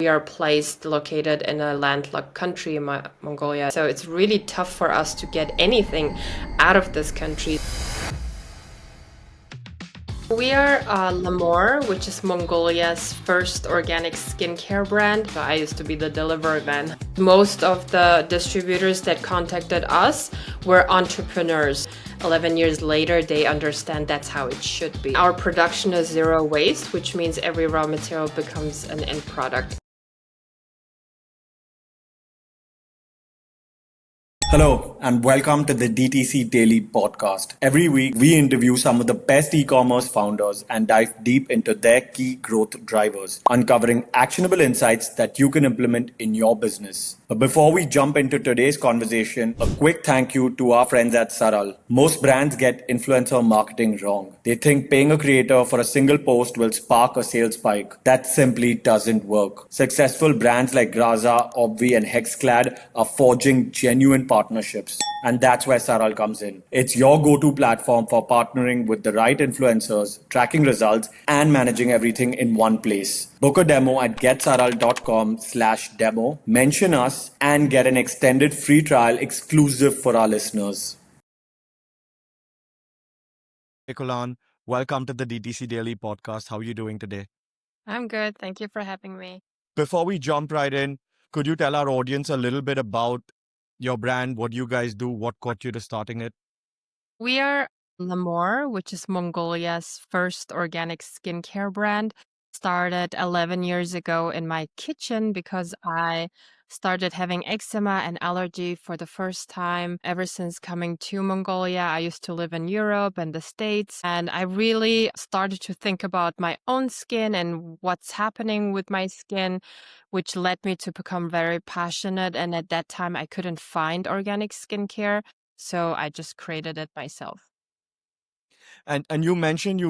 We are located in a landlocked country, Mongolia. So it's really tough for us to get anything out of this country. We are Lhamour, which is Mongolia's first organic skincare brand. So I used to be the delivery man. Most of the distributors that contacted us were entrepreneurs. 11 years later, they understand that's how it should be. Our production is zero waste, which means every raw material becomes an end product. Hello, and welcome to the DTC Daily Podcast. Every week, we interview some of the best e-commerce founders and dive deep into their key growth drivers, uncovering actionable insights that you can implement in your business. But before we jump into today's conversation, a quick thank you to our friends at Saral. Most brands get influencer marketing wrong. They think paying a creator for a single post will spark a sales spike. That simply doesn't work. Successful brands like Graza, Obvi, and Hexclad are forging genuine partnerships. And that's where Saral comes in. It's your go-to platform for partnering with the right influencers, tracking results, and managing everything in one place. Book a demo at getsaral.com/demo, mention us, and get an extended free trial exclusive for our listeners. Hey, Khulan, welcome to the DTC Daily Podcast. How are you doing today? I'm good. Thank you for having me. Before we jump right in, could you tell our audience a little bit about your brand, what you guys do, what got you to starting it? We are Lhamour, which is Mongolia's first organic skincare brand. Started 11 years ago in my kitchen because I started having eczema and allergy for the first time ever since coming to Mongolia. I used to live in Europe and the States, and I really started to think about my own skin and what's happening with my skin, which led me to become very passionate. And at that time, I couldn't find organic skincare, so I just created it myself. And you mentioned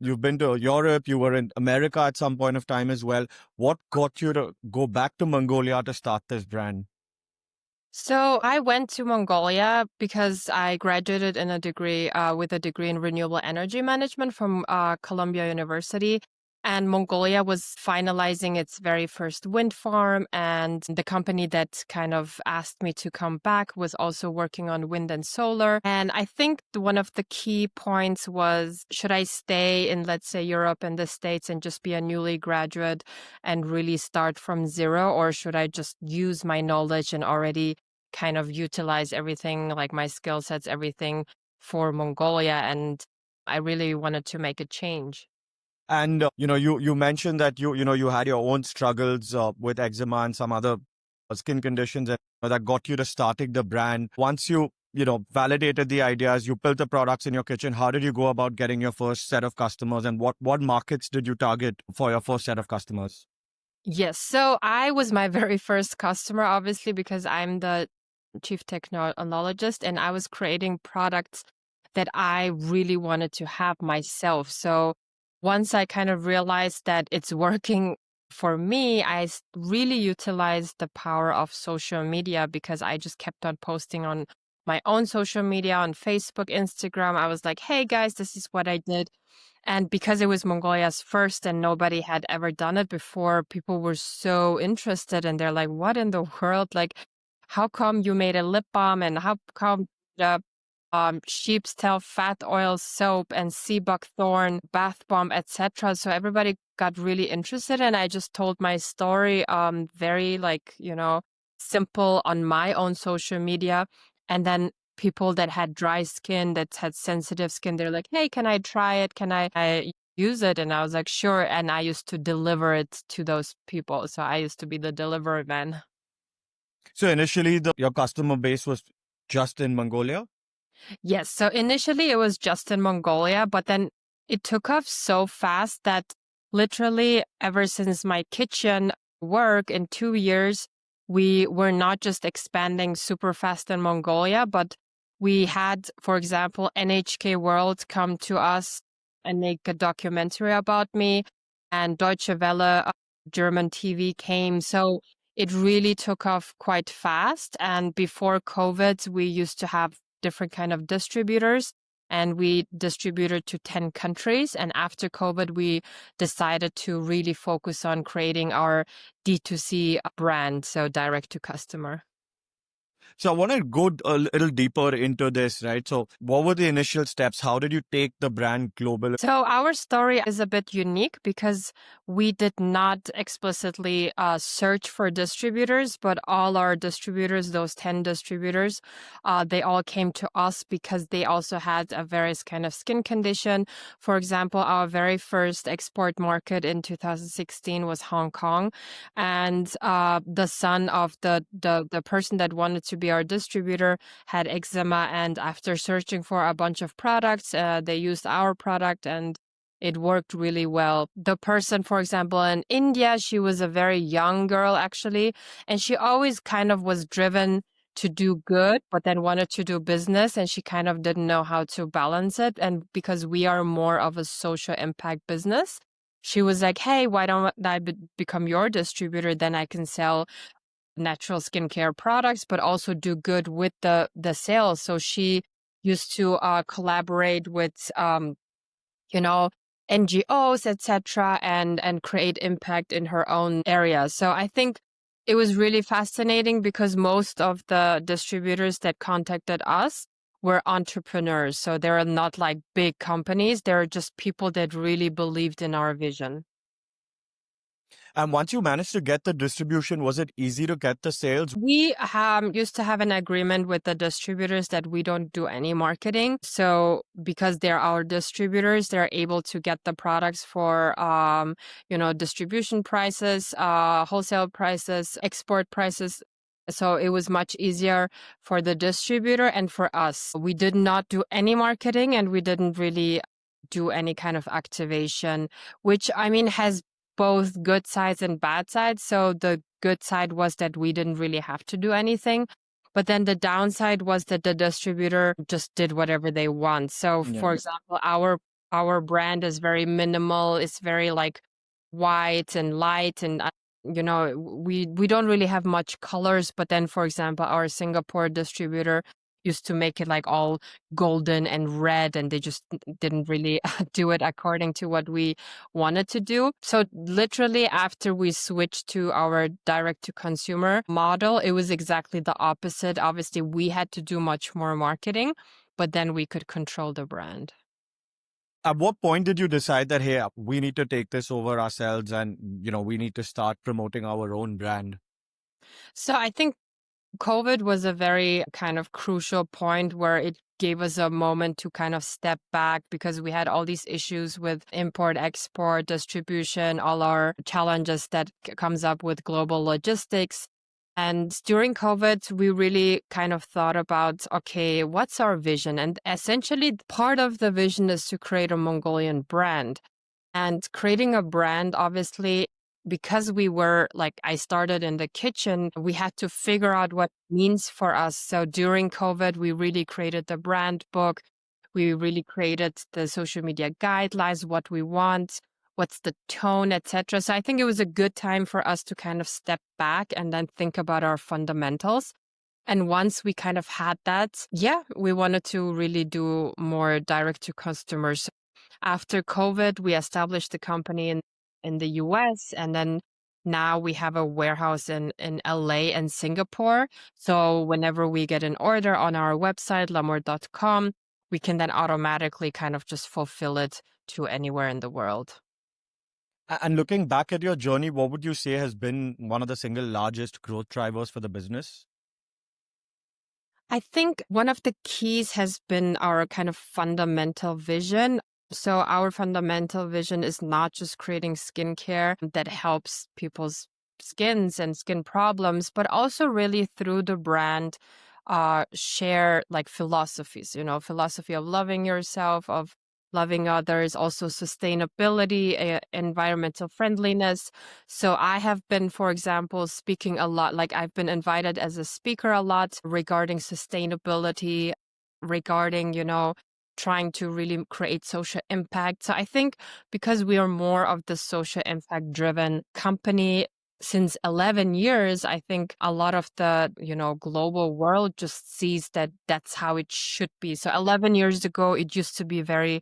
you've been to Europe, you were in America at some point of time as well. What got you to go back to Mongolia to start this brand? So I went to Mongolia because I graduated in with a degree in renewable energy management from Columbia University. And Mongolia was finalizing its very first wind farm. And the company that kind of asked me to come back was also working on wind and solar. And I think one of the key points was, should I stay in, let's say, Europe and the States and just be a newly graduate and really start from zero? Or should I just use my knowledge and already kind of utilize everything, like my skill sets, everything for Mongolia? And I really wanted to make a change. And you mentioned that you had your own struggles with eczema and some other skin conditions, and that got you to starting the brand. Once you validated the ideas, you built the products in your kitchen. How did you go about getting your first set of customers, and what markets did you target for your first set of customers? Yes, so I was my very first customer, obviously, because I'm the chief technologist, and I was creating products that I really wanted to have myself. So once I kind of realized that it's working for me, I really utilized the power of social media because I just kept on posting on my own social media, on Facebook, Instagram. I was like, hey guys, this is what I did. And because it was Mongolia's first and nobody had ever done it before, people were so interested and they're like, what in the world? Like, how come you made a lip balm, and how come the sheep's tail fat oil soap and sea buckthorn bath bomb, etc. So everybody got really interested, and I just told my story very simple on my own social media. And then people that had dry skin, that had sensitive skin, they're like, hey, can I try it? Can I use it? And I was like, sure. And I used to deliver it to those people. So I used to be the delivery man. So initially, your customer base was just in Mongolia? Yes. So initially it was just in Mongolia, but then it took off so fast that literally ever since my kitchen work in 2 years, we were not just expanding super fast in Mongolia, but we had, for example, NHK World come to us and make a documentary about me, and Deutsche Welle, German TV came. So it really took off quite fast. And before COVID, we used to have different kind of distributors. and we distributed to 10 countries. And after COVID, we decided to really focus on creating our D2C brand, so direct to customer. So I want to go a little deeper into this, right? So what were the initial steps? How did you take the brand global? So our story is a bit unique because we did not explicitly search for distributors, but all our distributors, those 10 distributors, they all came to us because they also had a various kind of skin condition. For example, our very first export market in 2016 was Hong Kong, and the son of the person that wanted to be our distributor had eczema, and after searching for a bunch of products, they used our product and it worked really well. The person, for example, in India, she was a very young girl actually, and she always kind of was driven to do good, but then wanted to do business, and she kind of didn't know how to balance it. And because we are more of a social impact business, she was like, hey, why don't I become your distributor? Then I can sell natural skincare products, but also do good with the sales. So she used to collaborate with, NGOs, etc., and create impact in her own area. So I think it was really fascinating because most of the distributors that contacted us were entrepreneurs. So they're not like big companies. They're just people that really believed in our vision. And once you managed to get the distribution, was it easy to get the sales? We used to have an agreement with the distributors that we don't do any marketing. So because they're our distributors, they're able to get the products for, distribution prices, wholesale prices, export prices. So it was much easier for the distributor and for us. We did not do any marketing and we didn't really do any kind of activation, which I mean has both good sides and bad sides. So the good side was that we didn't really have to do anything. But then the downside was that the distributor just did whatever they want. So for example, our brand is very minimal. It's very like white and light, and we don't really have much colors. But then, for example, our Singapore distributor used to make it like all golden and red, and they just didn't really do it according to what we wanted to do. So literally after we switched to our direct to consumer model, it was exactly the opposite. Obviously, we had to do much more marketing, but then we could control the brand. At what point did you decide that, hey, we need to take this over ourselves and, we need to start promoting our own brand? So I think COVID was a very kind of crucial point where it gave us a moment to kind of step back because we had all these issues with import, export, distribution, all our challenges that comes up with global logistics. And during COVID, we really kind of thought about, okay, what's our vision? And essentially part of the vision is to create a Mongolian brand. And creating a brand, obviously, because we were like, I started in the kitchen, we had to figure out what it means for us. So during COVID, we really created the brand book. We really created the social media guidelines, what we want, what's the tone, etc. So I think it was a good time for us to kind of step back and then think about our fundamentals. And once we kind of had that, we wanted to really do more direct to customers. After COVID, we established the company in the US, and then now we have a warehouse in LA and Singapore. So whenever we get an order on our website, Lhamour.com, we can then automatically kind of just fulfill it to anywhere in the world. And looking back at your journey, what would you say has been one of the single largest growth drivers for the business? I think one of the keys has been our kind of fundamental vision. So our fundamental vision is not just creating skincare that helps people's skins and skin problems, but also really through the brand, share like philosophies, philosophy of loving yourself, of loving others, also sustainability, environmental friendliness. So I have been, for example, speaking a lot, like I've been invited as a speaker a lot regarding sustainability, regarding, trying to really create social impact. So I think because we are more of the social impact driven company, since 11 years, I think a lot of the, global world just sees that that's how it should be. So 11 years ago, it used to be very,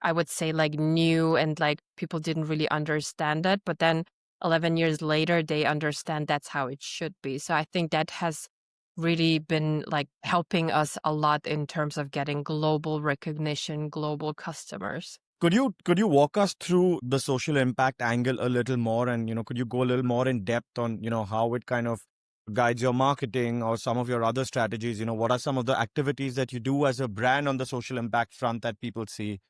I would say, like new, and like people didn't really understand it. But then 11 years later, they understand that's how it should be. So I think that has really been like helping us a lot in terms of getting global recognition, global customers. Could you walk us through the social impact angle a little more, and could you go a little more in depth on how it kind of guides your marketing or some of your other strategies? What are some of the activities that you do as a brand on the social impact front that people see?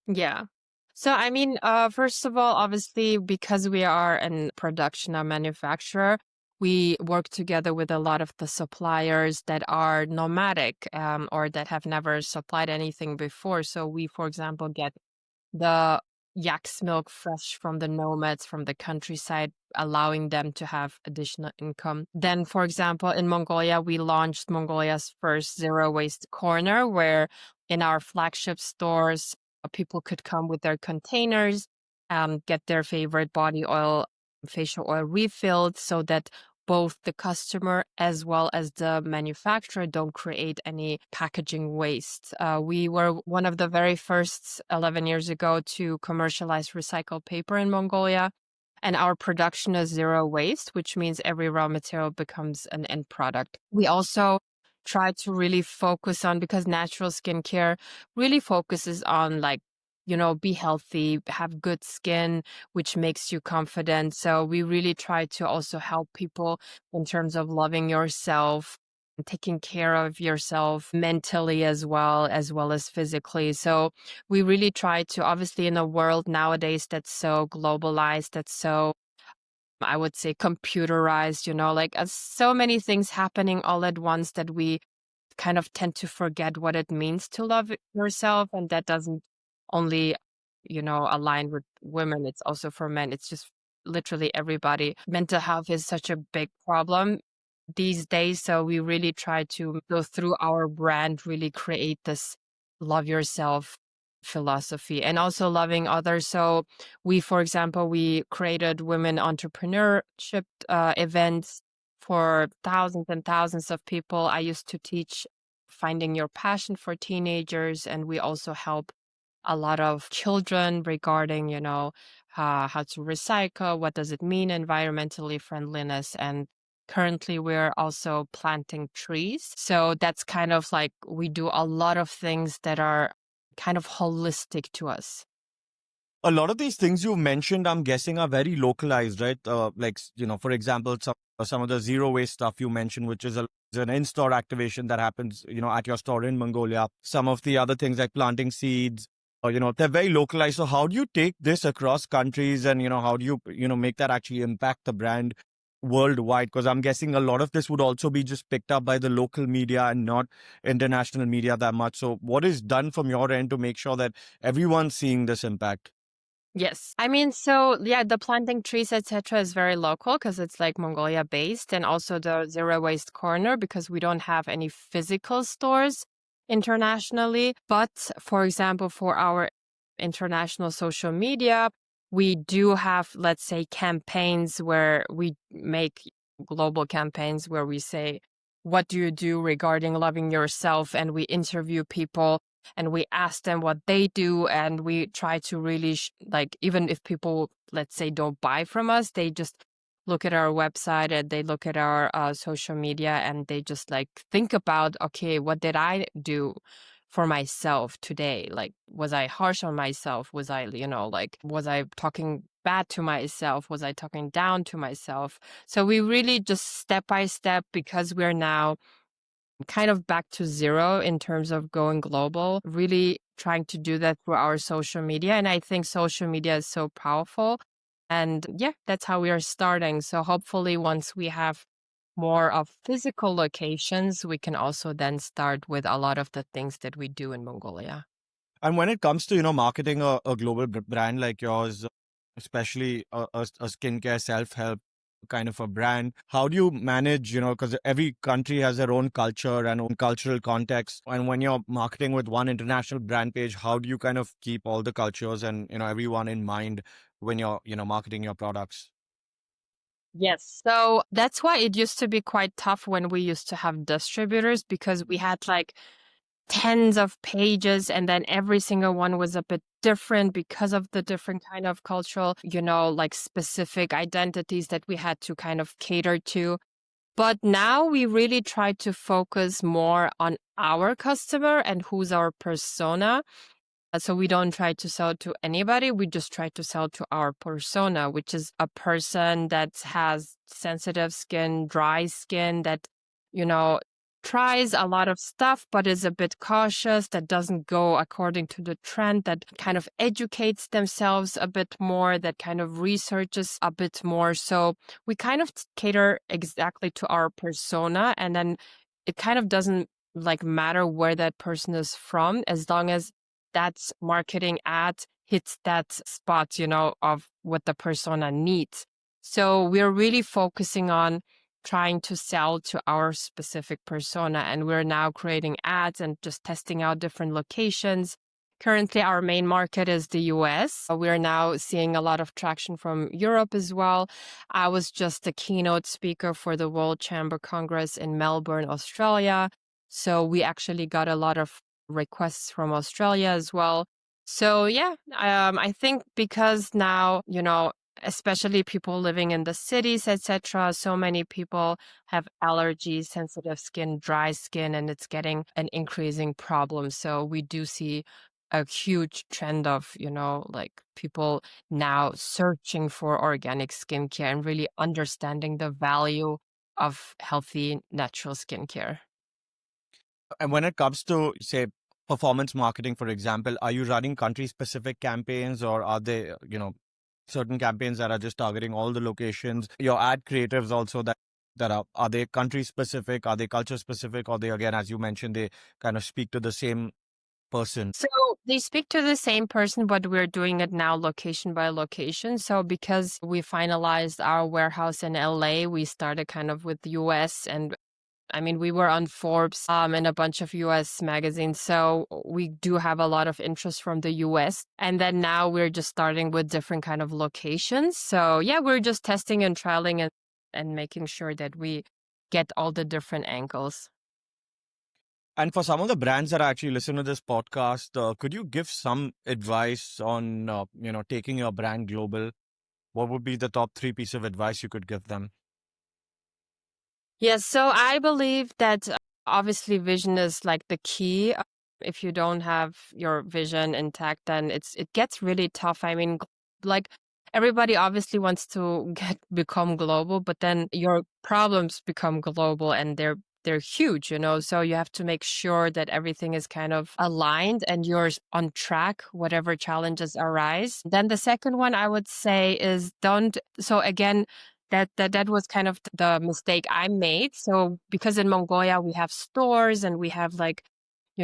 Yeah. So, I mean, first of all, obviously, because we are a production or manufacturer, we work together with a lot of the suppliers that are nomadic, or that have never supplied anything before. So we, for example, get the yak's milk fresh from the nomads from the countryside, allowing them to have additional income. Then, for example, in Mongolia, we launched Mongolia's first zero waste corner, where in our flagship stores, people could come with their containers, get their favorite body oil, facial oil refilled, so that both the customer as well as the manufacturer don't create any packaging waste. We were one of the very first 11 years ago to commercialize recycled paper in Mongolia. And our production is zero waste, which means every raw material becomes an end product. We also try to really focus on, because natural skincare really focuses on like, be healthy, have good skin, which makes you confident. So we really try to also help people in terms of loving yourself, and taking care of yourself mentally as well as physically. So we really try to, obviously, in a world nowadays that's so globalized, that's so, I would say, computerized, like so many things happening all at once, that we kind of tend to forget what it means to love yourself. And that doesn't only, align with women, it's also for men. It's just literally everybody. Mental health is such a big problem these days. So we really try to go through our brand, really create this love yourself philosophy and also loving others. So we, for example, we created women entrepreneurship events for thousands and thousands of people. I used to teach finding your passion for teenagers, and we also help a lot of children regarding, how to recycle, what does it mean, environmentally friendliness. And currently we're also planting trees. So that's kind of like, we do a lot of things that are kind of holistic to us. A lot of these things you mentioned, I'm guessing, are very localized, right? For example, some of the zero waste stuff you mentioned, which is an in-store activation that happens, at your store in Mongolia. Some of the other things like planting seeds, they're very localized. So how do you take this across countries, and, how do you, make that actually impact the brand worldwide? Because I'm guessing a lot of this would also be just picked up by the local media and not international media that much. So what is done from your end to make sure that everyone's seeing this impact? Yes. I mean, so yeah, the planting trees, etc., is very local because it's like Mongolia based, and also the zero waste corner because we don't have any physical stores internationally. But for example, for our international social media, we do have, let's say, campaigns where we make global campaigns where we say, what do you do regarding loving yourself? And we interview people and we ask them what they do, and we try to really like, even if people, let's say, don't buy from us, they just look at our website and they look at our social media, and they just like think about, okay, what did I do for myself today? Like, was I harsh on myself? Was I, was I talking bad to myself? Was I talking down to myself? So we really just step by step, because we're now kind of back to zero in terms of going global, really trying to do that through our social media. And I think social media is so powerful. And yeah, that's how we are starting. So hopefully once we have more of physical locations, we can also then start with a lot of the things that we do in Mongolia. And when it comes to, marketing a global brand like yours, especially a skincare self-help kind of a brand, how do you manage, because every country has their own culture and own cultural context. And when you're marketing with one international brand page, how do you kind of keep all the cultures and, everyone in mind when you're, marketing your products? Yes. So that's why it used to be quite tough when we used to have distributors, because we had like tens of pages and then every single one was a bit different because of the different kind of cultural, like specific identities that we had to kind of cater to. But now we really try to focus more on our customer and who's our persona. So we don't try to sell to anybody. We just try to sell to our persona, which is a person that has sensitive skin, dry skin, that, you know, tries a lot of stuff, but is a bit cautious, that doesn't go according to the trend, that kind of educates themselves a bit more, that kind of researches a bit more. So we kind of cater exactly to our persona. And then it kind of doesn't like matter where that person is from, as long as that marketing ad hits that spot, of what the persona needs. So we're really focusing on trying to sell to our specific persona. And we're now creating ads and just testing out different locations. Currently, our main market is the US. We're now seeing a lot of traction from Europe as well. I was just a keynote speaker for the World Chamber Congress in Melbourne, Australia. So we actually got a lot of requests from Australia as well. So yeah, I think because now, especially people living in the cities, etc., so many people have allergies, sensitive skin, dry skin, and it's getting an increasing problem. So we do see a huge trend of, like people now searching for organic skincare and really understanding the value of healthy, natural skincare. And when it comes to, say, performance marketing, for example, are you running country-specific campaigns, or are they, certain campaigns that are just targeting all the locations? Your ad creatives also that are they country-specific? Are they culture-specific? Or they, again, as you mentioned, they kind of speak to the same person? So they speak to the same person, but we're doing it now location by location. So because we finalized our warehouse in LA, we started kind of with the US, and I mean, we were on Forbes and a bunch of US magazines. So we do have a lot of interest from the US. And then now we're just starting with different kind of locations. So yeah, we're just testing and trialing and making sure that we get all the different angles. And for some of the brands that actually listen to this podcast, could you give some advice on, taking your brand global? What would be the top 3 piece of advice you could give them? Yes, so I believe that obviously vision is like the key. If you don't have your vision intact, then it gets really tough. I mean, like everybody obviously wants to become global, but then your problems become global and they're huge, so you have to make sure that everything is kind of aligned and you're on track, whatever challenges arise. Then the second one I would say is so again, that was kind of the mistake I made. So because in Mongolia we have stores and we have like,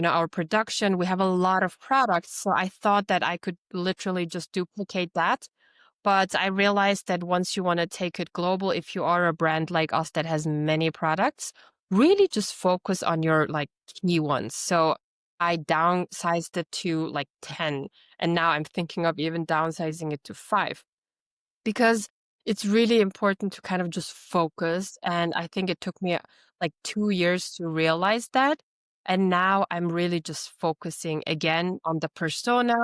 our production, we have a lot of products. So I thought that I could literally just duplicate that. But I realized that once you want to take it global, if you are a brand like us that has many products, really just focus on your like key ones. So I downsized it to like 10, and now I'm thinking of even downsizing it to 5, because it's really important to kind of just focus. And I think it took me like 2 years to realize that. And now I'm really just focusing again on the persona.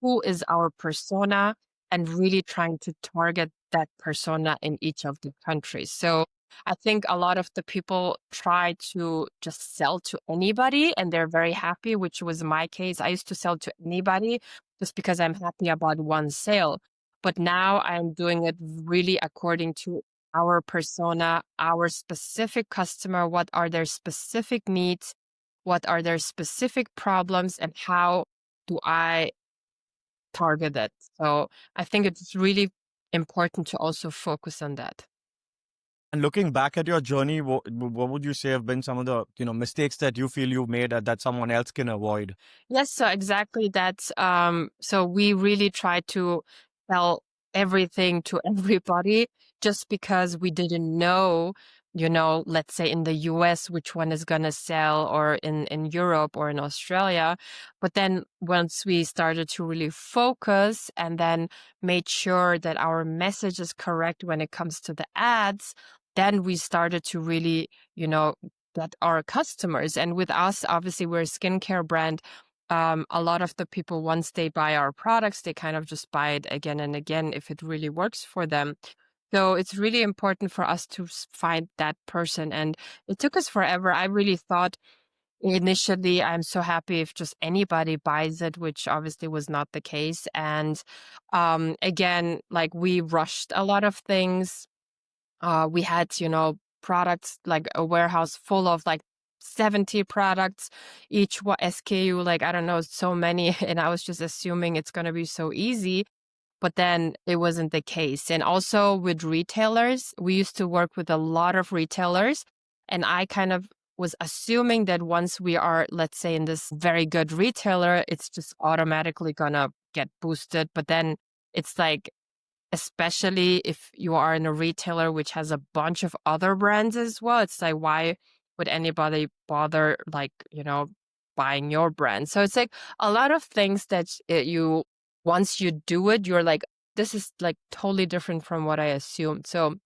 Who is our persona? And really trying to target that persona in each of the countries. So I think a lot of the people try to just sell to anybody and they're very happy, which was my case. I used to sell to anybody just because I'm happy about one sale. But now I'm doing it really according to our persona, our specific customer, what are their specific needs, what are their specific problems, and how do I target that. So I think it's really important to also focus on that. And looking back at your journey, what would you say have been some of the mistakes that you feel you've made that someone else can avoid? Yes, so exactly that's so we really try to sell everything to everybody just because we didn't know let's say in the US, which one is going to sell, or in Europe or in Australia. But then once we started to really focus and then made sure that our message is correct when it comes to the ads, then we started to really, get our customers. And with us, obviously, we're a skincare brand. A lot of the people, once they buy our products, they kind of just buy it again and again if it really works for them. So it's really important for us to find that person. And it took us forever. I really thought initially, I'm so happy if just anybody buys it, which obviously was not the case. And again, like we rushed a lot of things. We had, products, like a warehouse full of like 70 products, each SKU, like, I don't know, so many. And I was just assuming it's going to be so easy. But then it wasn't the case. And also with retailers, we used to work with a lot of retailers. And I kind of was assuming that once we are, let's say, in this very good retailer, it's just automatically going to get boosted. But then it's like, especially if you are in a retailer which has a bunch of other brands as well, it's like, why would anybody bother, like, buying your brand? So it's like a lot of things that once you do it, you're like, this is like totally different from what I assumed. So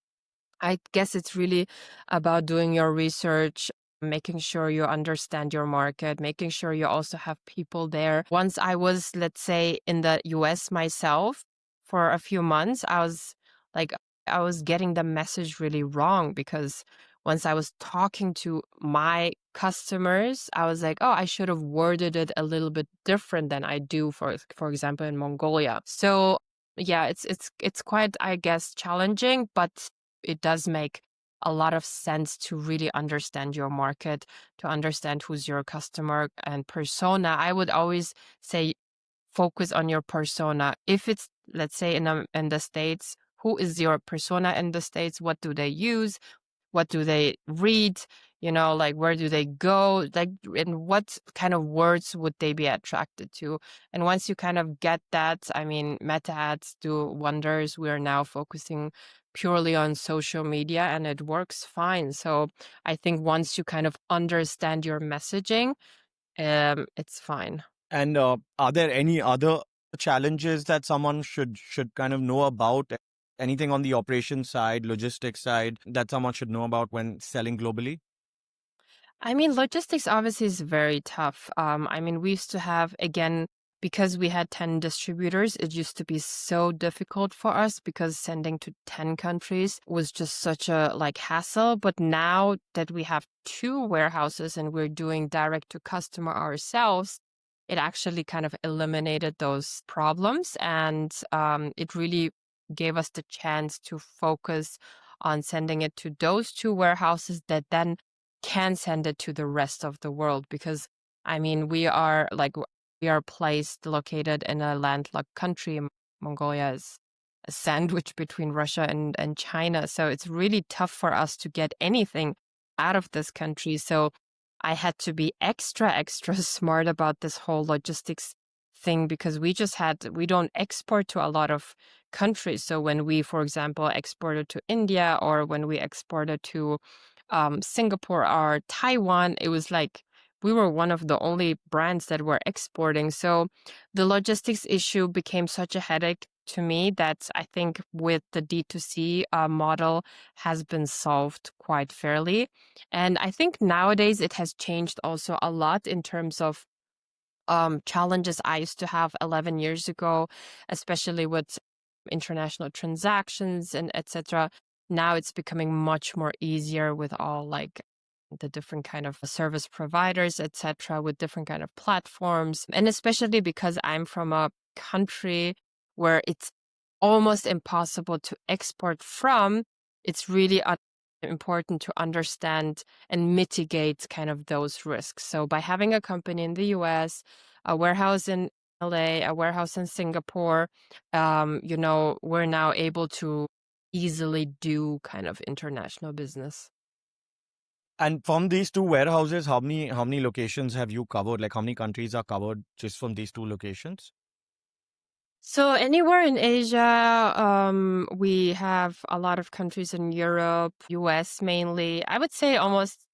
I guess it's really about doing your research, making sure you understand your market, making sure you also have people there. Once I was, let's say, in the US myself for a few months, I was getting the message really wrong, because once I was talking to my customers, I was like, oh, I should have worded it a little bit different than I do, for example, in Mongolia. So yeah, it's quite, I guess, challenging, but it does make a lot of sense to really understand your market, to understand who's your customer and persona. I would always say focus on your persona. If it's, let's say, in the States, who is your persona in the States? What do they use? What do they read? Like, where do they go? Like, and what kind of words would they be attracted to? And once you kind of get that, I mean, meta ads do wonders. We are now focusing purely on social media and it works fine. So I think once you kind of understand your messaging, it's fine. And are there any other challenges that someone should kind of know about? Anything on the operation side, logistics side that someone should know about when selling globally? I mean, logistics obviously is very tough. I mean, we used to have, again, because we had 10 distributors, it used to be so difficult for us because sending to 10 countries was just such a like hassle. But now that we have 2 warehouses and we're doing direct to customer ourselves, it actually kind of eliminated those problems. And it really gave us the chance to focus on sending it to those 2 warehouses that then can send it to the rest of the world. Because I mean, we are located in a landlocked country. Mongolia is a sandwich between Russia and China. So it's really tough for us to get anything out of this country. So I had to be extra, extra smart about this whole logistics thing, because we don't export to a lot of countries. So when we, for example, exported to India, or when we exported to Singapore or Taiwan, it was like we were one of the only brands that were exporting. So the logistics issue became such a headache to me that I think with the D2C model has been solved quite fairly. And I think nowadays it has changed also a lot in terms of challenges I used to have 11 years ago, especially with international transactions and etc. Now it's becoming much more easier with all like the different kind of service providers, etc., with different kind of platforms. And especially because I'm from a country where it's almost impossible to export from, it's really important to understand and mitigate kind of those risks. So by having a company in the US, a warehouse in LA, a warehouse in Singapore, we're now able to easily do kind of international business. And from these 2 warehouses, how many locations have you covered? Like, how many countries are covered just from these 2 locations? So anywhere in Asia, we have a lot of countries in Europe, US mainly. I would say almost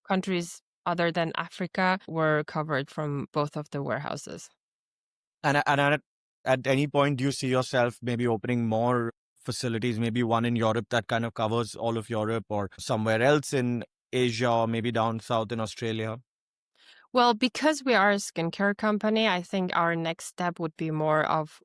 countries other than Africa were covered from both of the warehouses. And at any point, do you see yourself maybe opening more facilities, maybe one in Europe that kind of covers all of Europe, or somewhere else in Asia, or maybe down south in Australia? Well, because we are a skincare company, I think our next step would be more of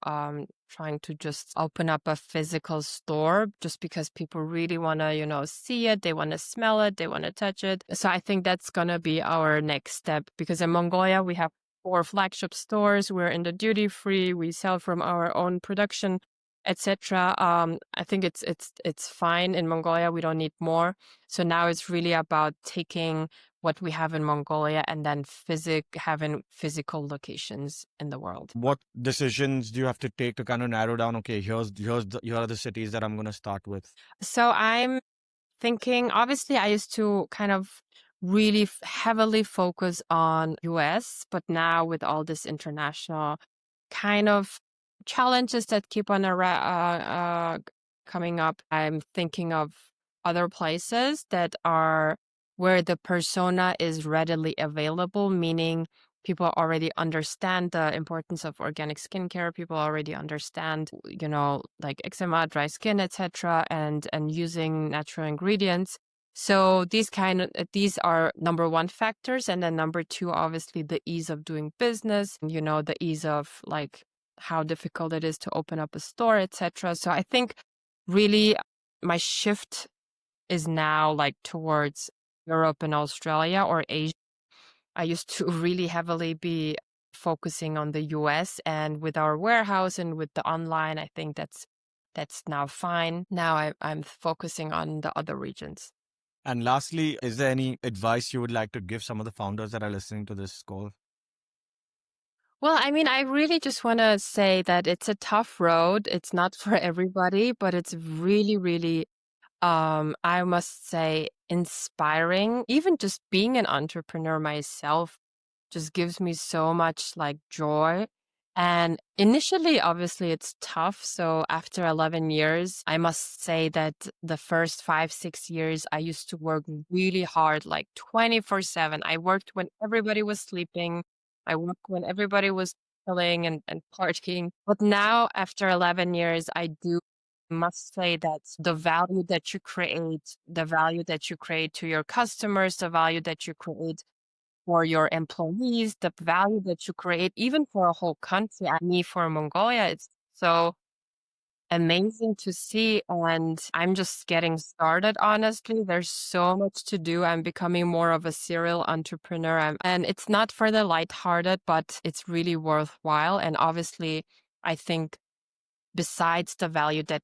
trying to just open up a physical store, just because people really want to, see it, they want to smell it, they want to touch it. So I think that's going to be our next step, because in Mongolia, we have 4 flagship stores. We're in the duty free. We sell from our own production, etc. I think it's fine in Mongolia. We don't need more. So now it's really about taking what we have in Mongolia and then having physical locations in the world. What decisions do you have to take to kind of narrow down? Okay, here are the cities that I'm going to start with. So I'm thinking, obviously, I used to kind of really heavily focus on US, but now with all this international kind of challenges that keep on coming up, I'm thinking of other places that are where the persona is readily available, meaning people already understand the importance of organic skincare. People already understand, like eczema, dry skin, etc., and using natural ingredients. So these are number one factors, and then number two, obviously, the ease of doing business. The ease of like how difficult it is to open up a store, etc. So I think really my shift is now like towards Europe and Australia or Asia. I used to really heavily be focusing on the US, and with our warehouse and with the online, I think that's now fine. Now I'm focusing on the other regions. And lastly, is there any advice you would like to give some of the founders that are listening to this call? Well, I mean, I really just want to say that it's a tough road. It's not for everybody, but it's really, really, I must say, inspiring. Even just being an entrepreneur myself just gives me so much like joy. And initially, obviously, it's tough. So after 11 years, I must say that the first 5, 6 years, I used to work really hard, like 24/7. I worked when everybody was sleeping. I worked when everybody was chilling and partying. But now, after 11 years, I do must say that the value that you create to your customers, the value that you create for your employees, the value that you create, even for a whole country. I mean, for Mongolia, it's so amazing to see. And I'm just getting started, honestly. There's so much to do. I'm becoming more of a serial entrepreneur. And it's not for the lighthearted, but it's really worthwhile. And obviously, I think besides the value that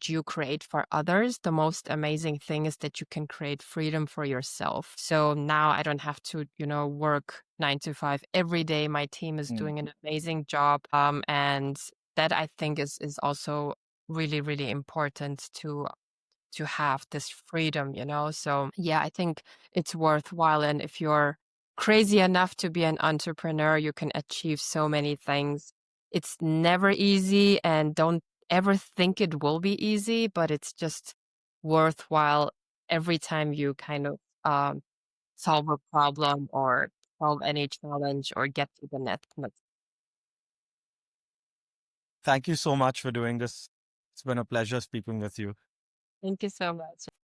you create for others, the most amazing thing is that you can create freedom for yourself. So now I don't have to, work 9 to 5 every day. My team is doing an amazing job, and that I think is also really, really important to have this freedom. So yeah, I think it's worthwhile. And if you're crazy enough to be an entrepreneur, you can achieve so many things. It's never easy, and don't ever think it will be easy, but it's just worthwhile every time you kind of solve a problem or solve any challenge or get to the next. Thank you so much for doing this. It's been a pleasure speaking with you. Thank you so much.